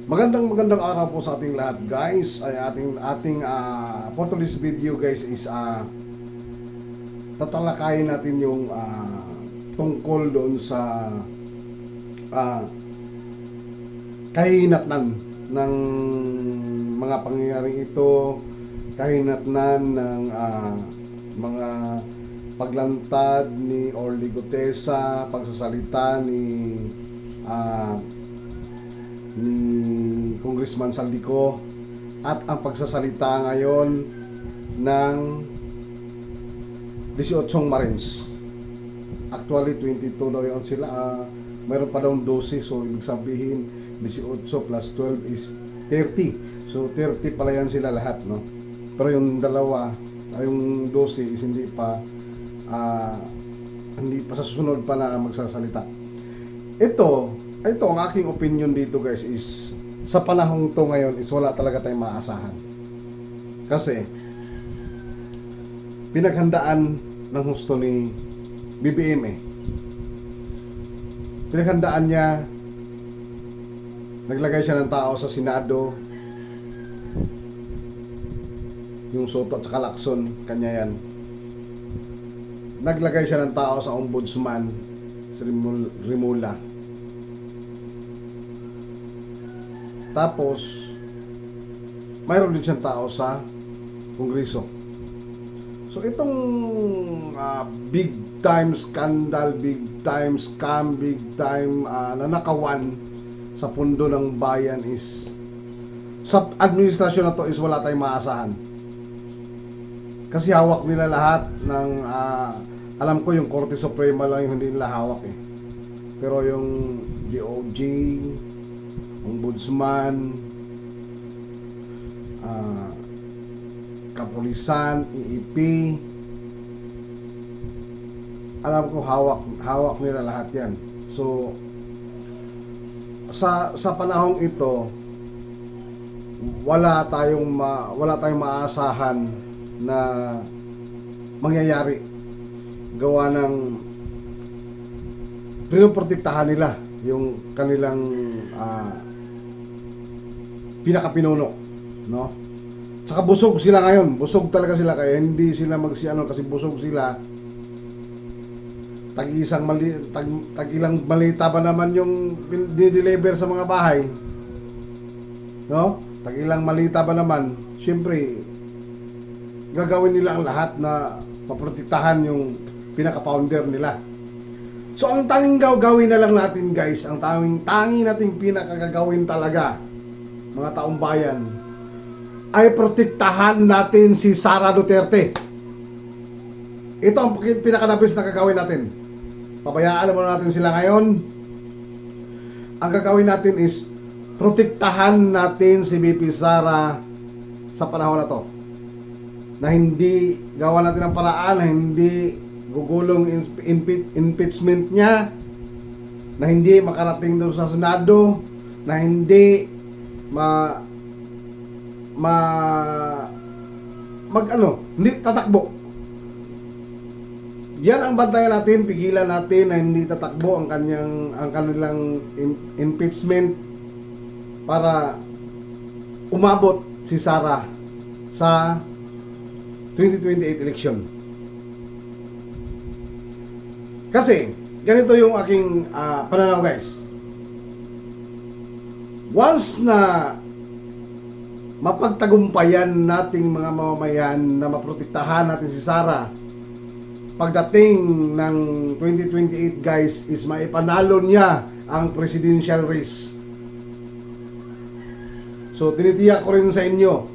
Magandang araw po sa ating lahat, guys. Ay ating for today's video, guys, is tatalakayin natin yung tungkol doon sa ah, kahinatnan ng mga pangyayaring ito, kahinatnan ng mga paglantad ni Orly Gutesa, pagsasalita ah, ni Congressman Saldico, at ang pagsasalita ngayon ng 18 Marines. Actually 22 daw yun sila, mayroon pa daw 12, so ibig sabihin 18 plus 12 is 30. So 30 pala yan sila lahat, no? Pero yung dalawa, yung 12 is hindi pa sa susunod pa na magsasalita. Ito ang aking opinion dito, guys, is sa panahong to ngayon is wala talaga tayong maasahan. Kasi pinaghandaan ng husto ni BBM Pinaghandaan niya, naglagay siya ng tao sa Senado, yung Soto at saka Lacson, kanya yan. Naglagay siya ng tao sa Ombudsman, si Rimula. Tapos mayroon din siyang tao sa Kongreso. So itong big time scandal, big time scam, big time nanakawan sa pundo ng bayan is, sa administrasyon na to is wala tayong maasahan. Kasi hawak nila lahat ng alam ko yung Korte Suprema lang yung hindi nila hawak Pero yung DOJ, Ombudsman, Kapulisan, EEP, alam ko hawak nila lahat yan. So sa panahong ito wala tayong maasahan na mangyayari, gawa ng pinoprotektahan nila yung kanilang pinakapinuno, no? Saka busog sila ngayon, busog talaga sila, kaya hindi sila kasi busog sila. Tag-ilang malita ba naman yung dinideliver sa mga bahay, no? Tag-ilang malita ba naman, syempre gagawin nila ang lahat na maprotektahan yung pinaka-founder nila. So ang tanging gawin na lang natin, guys, ang tanging nating pinakagagawin talaga, mga taong bayan, ay protektahan natin si Sara Duterte. Ito ang pinakanabis na gagawin natin. Pabayaan mo natin sila ngayon. Ang gagawin natin is protektahan natin si BP Sara sa panahon na to, na hindi gawa natin ang paraan, na hindi gugulong impeachment niya, na hindi makarating doon sa Senado, na hindi hindi tatakbo. Yan ang bantayan natin, pigilan natin na hindi tatakbo ang kanilang impeachment para umabot si Sara sa 2028 election. Kasi ganito yung aking pananaw, guys. Once na mapagtagumpayan nating mga mamamayan na maprotektahan natin si Sara, pagdating ng 2028, guys, is maipanalo niya ang presidential race. So tinitiyak ko rin sa inyo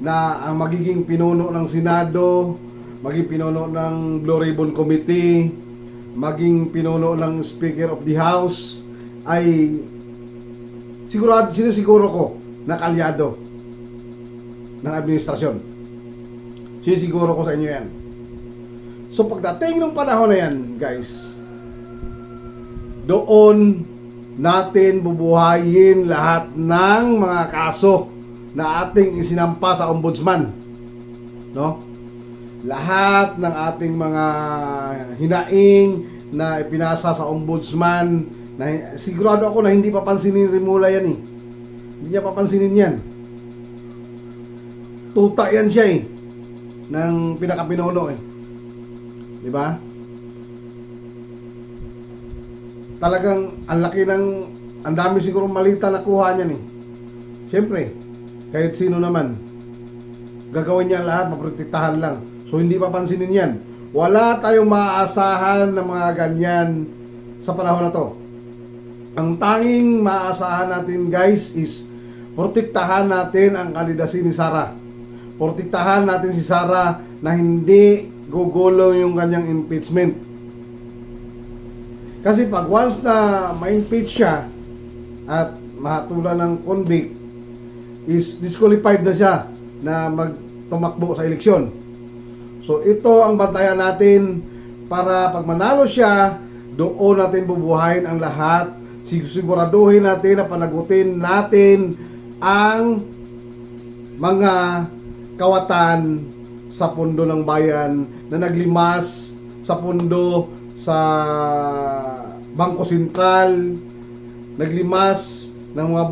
na ang magiging pinuno ng Senado, maging pinuno ng Blue Ribbon Committee, maging pinuno ng Speaker of the House ay sinisiguro ko na kalyado ng administrasyon. Sinisiguro ko sa inyo yan. So pagdating ng panahon na yan, guys, doon natin bubuhayin lahat ng mga kaso na ating isinampa sa Ombudsman, no? Lahat ng ating mga hinaing na ipinasa sa Ombudsman Na, sigurado ako na hindi papansinin ni Rimula yan eh. Hindi niya papansinin yan. Tuta yan siya eh. Ng pinakapinuno eh. Di ba? Talagang ang laki ng, ang dami siguro malita na kuha niyan eh. Siyempre, kahit sino naman, gagawin niya lahat, maprotektahan lang. So hindi papansinin yan. Wala tayong maaasahan ng mga ganyan sa panahon na to. Ang tanging maaasahan natin guys is protektahan natin ang kandidacy ni Sara. Protektahan natin si Sara na hindi gugulo yung kanyang impeachment. Kasi pag once na ma-impeach siya at mahatulan ng convict, is disqualified na siya na magtumakbo sa eleksyon. So ito ang bantayan natin para pag manalo siya, doon natin bubuhayin ang lahat. Siguraduhin natin na panagutin natin ang mga kawatan sa pundo ng bayan na naglimas sa pundo sa Bangko Sentral, naglimas ng mga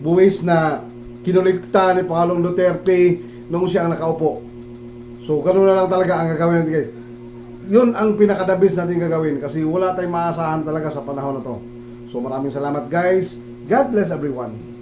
buwis na kinulikta ni Pangulong Duterte nung siya ang nakaupo. So, ganoon na lang talaga ang gagawin natin guys. Yun ang pinakadabis natin gagawin kasi wala tayong maasahan talaga sa panahon na to. So, maraming salamat guys. God bless everyone.